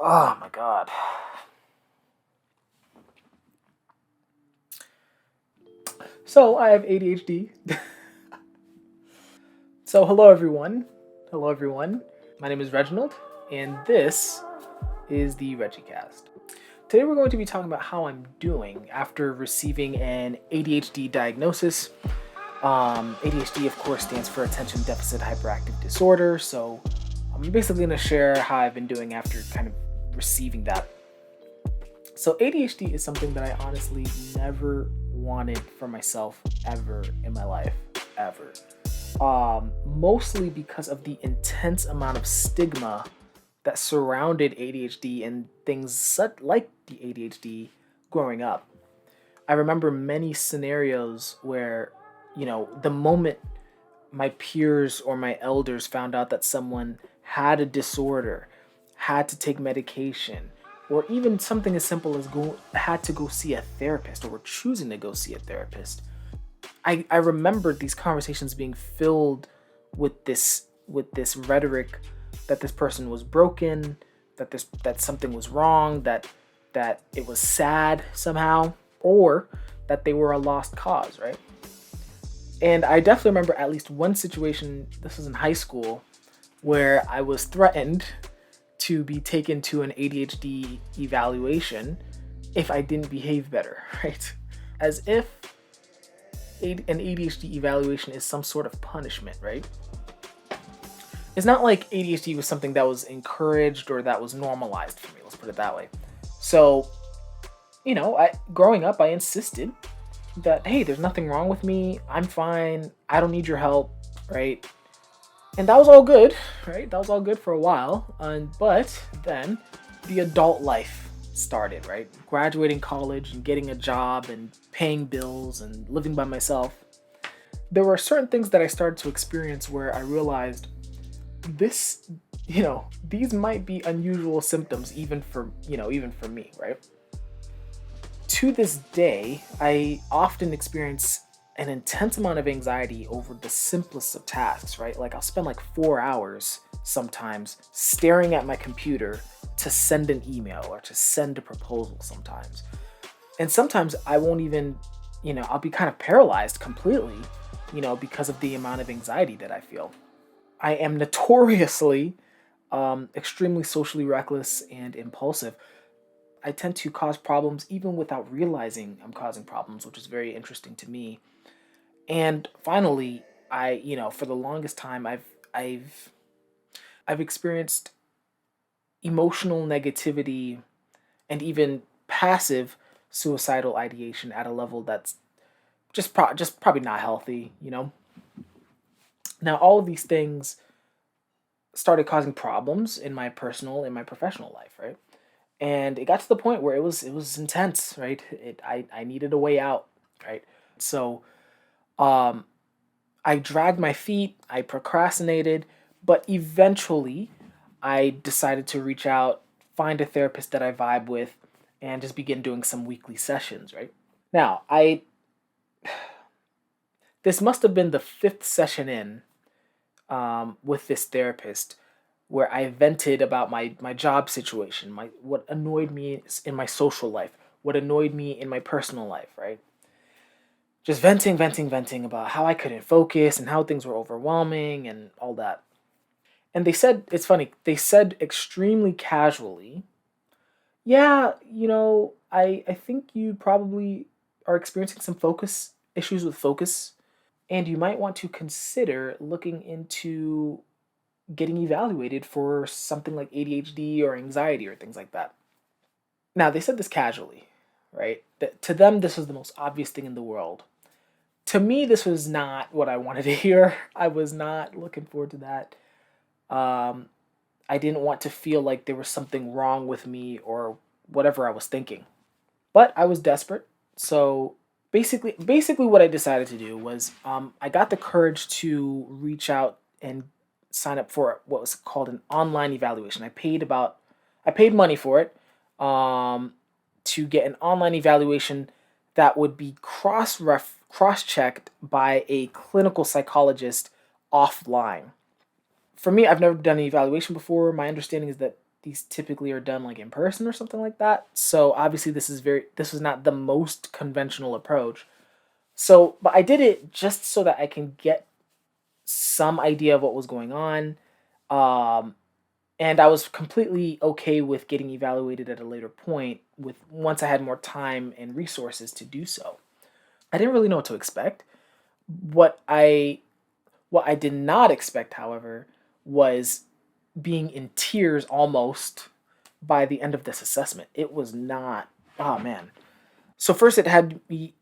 Oh my God. So I have ADHD. So hello everyone. Hello everyone. My name is Reginald, and this is the RegiCast. Today we're going to be talking about how I'm doing after receiving an ADHD diagnosis. ADHD, of course, stands for Attention Deficit Hyperactivity Disorder. So I'm basically going to share how I've been doing after kind of receiving that. So ADHD is something that I honestly never wanted for myself ever in my life, ever. Mostly because of the intense amount of stigma that surrounded ADHD and things such like the ADHD growing up. I remember many scenarios where, the moment my peers or my elders found out that someone had a disorder, had to take medication, or even something as simple as had to go see a therapist or were choosing to go see a therapist. I remembered these conversations being filled with this rhetoric that this person was broken, that something was wrong, that it was sad somehow, or that they were a lost cause, right? And I definitely remember at least one situation, this was in high school, where I was threatened to be taken to an ADHD evaluation if I didn't behave better, right? As if an ADHD evaluation is some sort of punishment, right? It's not like ADHD was something that was encouraged or that was normalized for me, let's put it that way. So, growing up, I insisted that, hey, there's nothing wrong with me. I'm fine. I don't need your help, right? And that was all good, right? That was all good for a while. But then the adult life started, right? Graduating college and getting a job and paying bills and living by myself. There were certain things that I started to experience where I realized these might be unusual symptoms even for me, right? To this day, I often experience an intense amount of anxiety over the simplest of tasks, right? Like I'll spend like 4 hours sometimes staring at my computer to send an email or to send a proposal sometimes. And sometimes I won't even, I'll be kind of paralyzed completely, because of the amount of anxiety that I feel. I am notoriously extremely socially reckless and impulsive. I tend to cause problems even without realizing I'm causing problems, which is very interesting to me. And finally, for the longest time, I've experienced emotional negativity and even passive suicidal ideation at a level that's just probably not healthy. Now, all of these things started causing problems in my personal and my professional life, right? And it got to the point where it was intense, right? I needed a way out, right? So um, I dragged my feet, I procrastinated, but eventually I decided to reach out, find a therapist that I vibe with, and just begin doing some weekly sessions, right? Now, I this must have been the fifth session in with this therapist where I vented about my job situation, my what annoyed me in my social life, what annoyed me in my personal life, right? Just venting about how I couldn't focus and how things were overwhelming and all that. And they said, it's funny, they said extremely casually, yeah, I think you probably are experiencing some focus issues with focus, and you might want to consider looking into getting evaluated for something like ADHD or anxiety or things like that. Now, they said this casually, right? To them, this was the most obvious thing in the world. To me, this was not what I wanted to hear. I was not looking forward to that. Um, I didn't want to feel like there was something wrong with me or whatever I was thinking. But I was desperate. So basically what I decided to do was I got the courage to reach out and sign up for what was called an online evaluation. I paid money for it to get an online evaluation that would be cross checked by a clinical psychologist offline. For me, I've never done an evaluation before. My understanding is that these typically are done like in person or something like that. So obviously this was not the most conventional approach. So, but I did it just so that I can get some idea of what was going on. Um, and I was completely okay with getting evaluated at a later point with once I had more time and resources to do so. I didn't really know what to expect. What I what I did not expect, however, was being in tears almost by the end of this assessment. It was not, oh man. So first it had me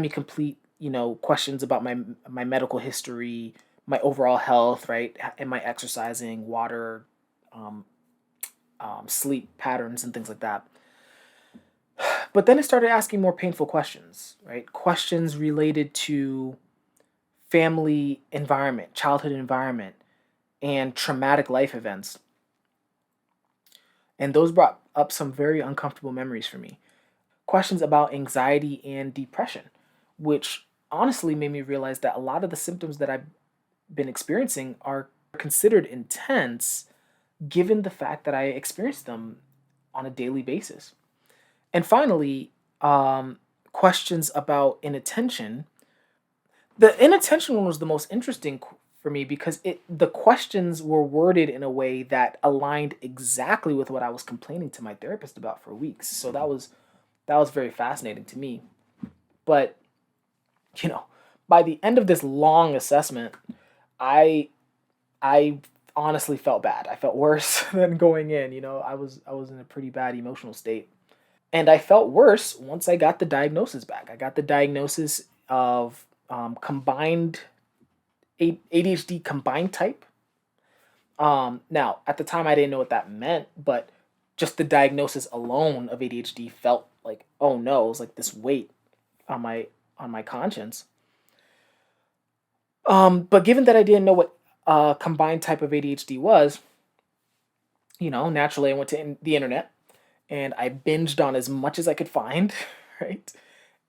complete, questions about my medical history, my overall health, right? Am I exercising, water, um, sleep patterns and things like that. But then it started asking more painful questions, right? Questions related to family environment, childhood environment, and traumatic life events. And those brought up some very uncomfortable memories for me. Questions about anxiety and depression, which honestly made me realize that a lot of the symptoms that I've been experiencing are considered intense given the fact that I experience them on a daily basis. And finally, questions about inattention. The inattention one was the most interesting for me because the questions were worded in a way that aligned exactly with what I was complaining to my therapist about for weeks. So that was very fascinating to me. But you know, by the end of this long assessment, I I honestly felt bad. I felt worse than going in. I was in a pretty bad emotional state. And I felt worse once I got the diagnosis back. I got the diagnosis of combined ADHD combined type. Now, at the time, I didn't know what that meant, but just the diagnosis alone of ADHD felt like, oh no, it was like this weight on my conscience. But given that I didn't know what combined type of ADHD was, naturally I went to the internet and I binged on as much as I could find, right?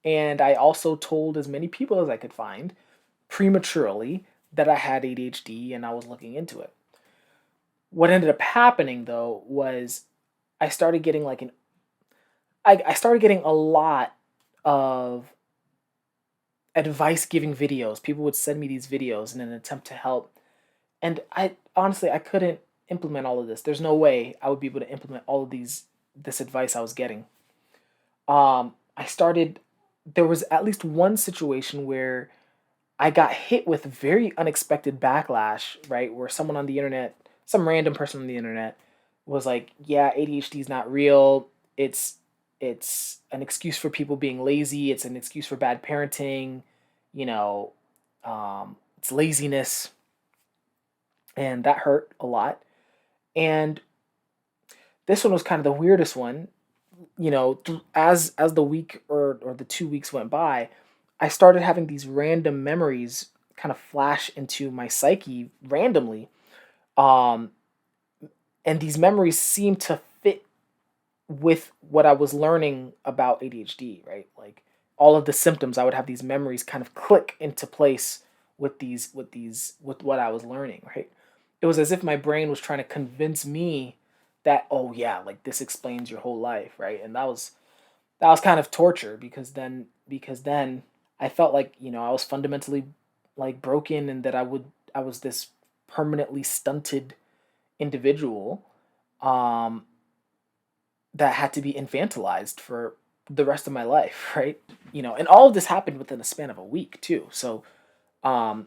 And I also told as many people as I could find prematurely that I had ADHD and I was looking into it. What ended up happening though was I started getting like I started getting a lot of advice giving videos. People would send me these videos in an attempt to help. And I honestly I couldn't implement all of this. There's no way I would be able to implement all of this advice I was getting. I started there was at least one situation where I got hit with very unexpected backlash, right? Where someone on the internet, some random person on the internet was like, "Yeah, ADHD is not real. It's it's an excuse for people being lazy. It's an excuse for bad parenting. You know, it's laziness." And that hurt a lot. And this one was kind of the weirdest one. As the week or the 2 weeks went by, I started having these random memories kind of flash into my psyche randomly. Um, and these memories seemed to fit with what I was learning about ADHD, right? Like all of the symptoms, I would have these memories kind of click into place with what I was learning, right? It was as if my brain was trying to convince me that, oh yeah, like this explains your whole life, right? And that was kind of torture because then I felt like, I was fundamentally like broken and that I was this permanently stunted individual um that had to be infantilized for the rest of my life, right? And all of this happened within a span of a week too. So that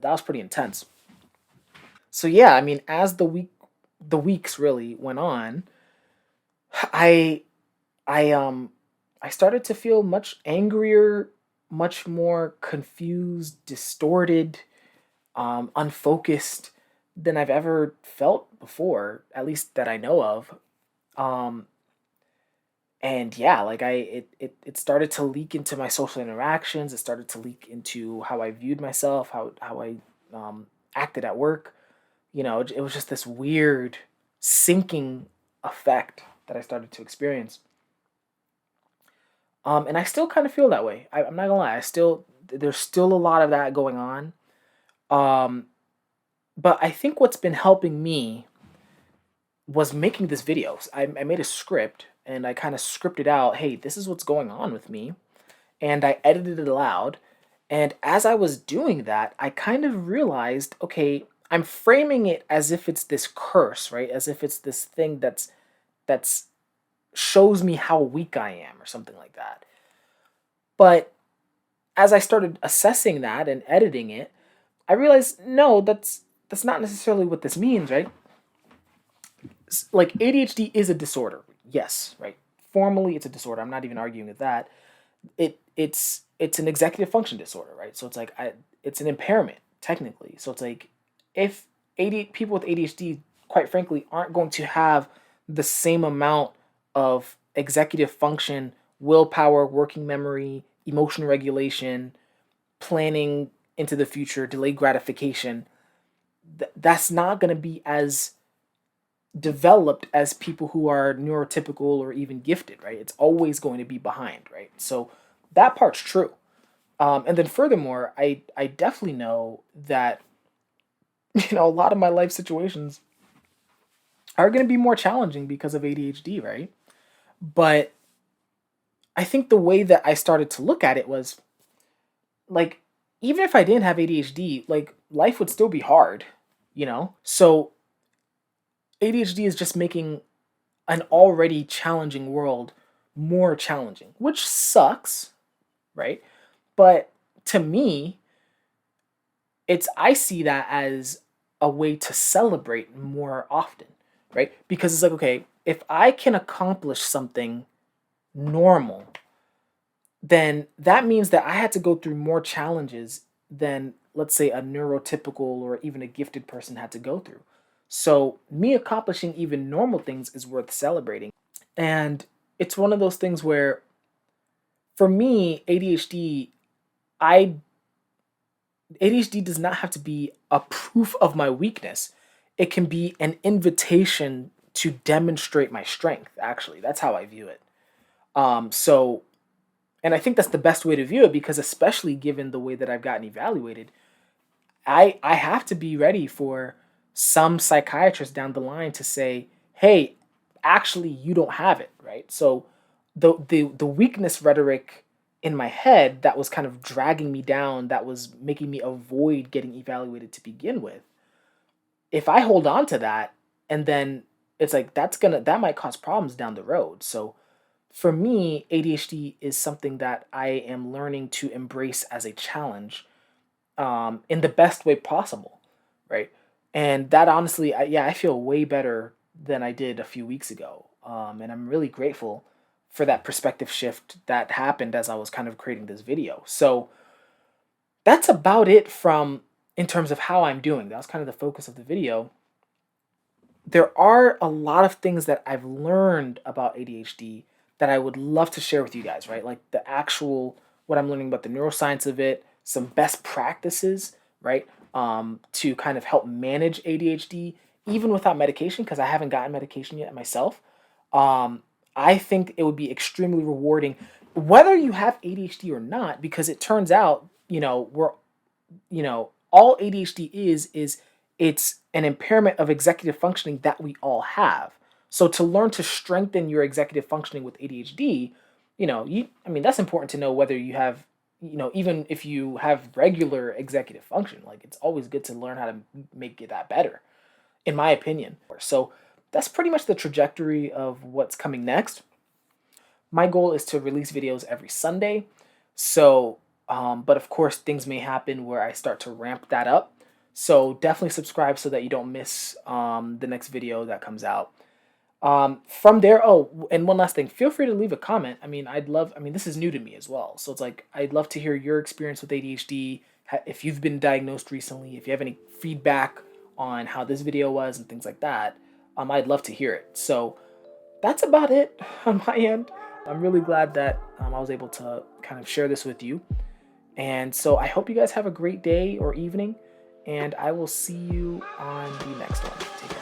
was pretty intense. So yeah, I mean, as the weeks really went on, I I started to feel much angrier, much more confused, distorted, unfocused than I've ever felt before, at least that I know of. Um, and yeah, like it started to leak into my social interactions. It started to leak into how I viewed myself, how I acted at work. It was just this weird sinking effect that I started to experience. And I still kind of feel that way. I'm not gonna lie. There's still a lot of that going on. Um, but I think what's been helping me was making this video. I made a script and I kind of scripted out, hey, this is what's going on with me. And I edited it aloud. And as I was doing that, I kind of realized, okay, I'm framing it as if it's this curse, right? As if it's this thing that's shows me how weak I am or something like that. But as I started assessing that and editing it, I realized no, that's not necessarily what this means, right? Like ADHD is a disorder. Yes, right? Formally it's a disorder. I'm not even arguing with that. It's an executive function disorder, right? So it's like it's an impairment technically. So it's like if people with ADHD, quite frankly, aren't going to have the same amount of executive function, willpower, working memory, emotion regulation, planning into the future, delayed gratification, that's not going to be as developed as people who are neurotypical or even gifted, right? It's always going to be behind, right? So that part's true. And then furthermore, I definitely know that, a lot of my life situations are going to be more challenging because of ADHD, right? But I think the way that I started to look at it was like, even if I didn't have ADHD, like life would still be hard, So ADHD is just making an already challenging world more challenging, which sucks, right? But to me, I see that as a way to celebrate more often, right? Because it's like, okay, if I can accomplish something normal, then that means that I had to go through more challenges than, let's say, a neurotypical or even a gifted person had to go through. So me accomplishing even normal things is worth celebrating. And it's one of those things where, for me, I ADHD does not have to be a proof of my weakness. It can be an invitation to demonstrate my strength, actually. That's how I view it. So, and I think that's the best way to view it, because especially given the way that I've gotten evaluated, I have to be ready for some psychiatrist down the line to say, hey, actually you don't have it, right? So the weakness rhetoric in my head that was kind of dragging me down, that was making me avoid getting evaluated to begin with, if I hold on to that, and then it's like that might cause problems down the road. So for me, ADHD is something that I am learning to embrace as a challenge, in the best way possible, right? And that honestly, I feel way better than I did a few weeks ago, and I'm really grateful for that perspective shift that happened as I was kind of creating this video. So that's about it from in terms of how I'm doing. That was kind of the focus of the video. There are a lot of things that I've learned about ADHD that I would love to share with you guys, right? Like the actual, what I'm learning about the neuroscience of it, some best practices, right? To kind of help manage ADHD, even without medication, because I haven't gotten medication yet myself. I think it would be extremely rewarding, whether you have ADHD or not, because it turns out, all ADHD is it's an impairment of executive functioning that we all have. So to learn to strengthen your executive functioning with ADHD, that's important to know, whether you have, even if you have regular executive function, like it's always good to learn how to make it that better, in my opinion. So that's pretty much the trajectory of what's coming next. My goal is to release videos every Sunday. So, but of course, things may happen where I start to ramp that up. So definitely subscribe so that you don't miss the next video that comes out. From there, oh, and one last thing, feel free to leave a comment. This is new to me as well. So it's like, I'd love to hear your experience with ADHD, if you've been diagnosed recently, if you have any feedback on how this video was and things like that. I'd love to hear it. So that's about it on my end. I'm really glad that I was able to kind of share this with you. And so I hope you guys have a great day or evening, and I will see you on the next one. Take care.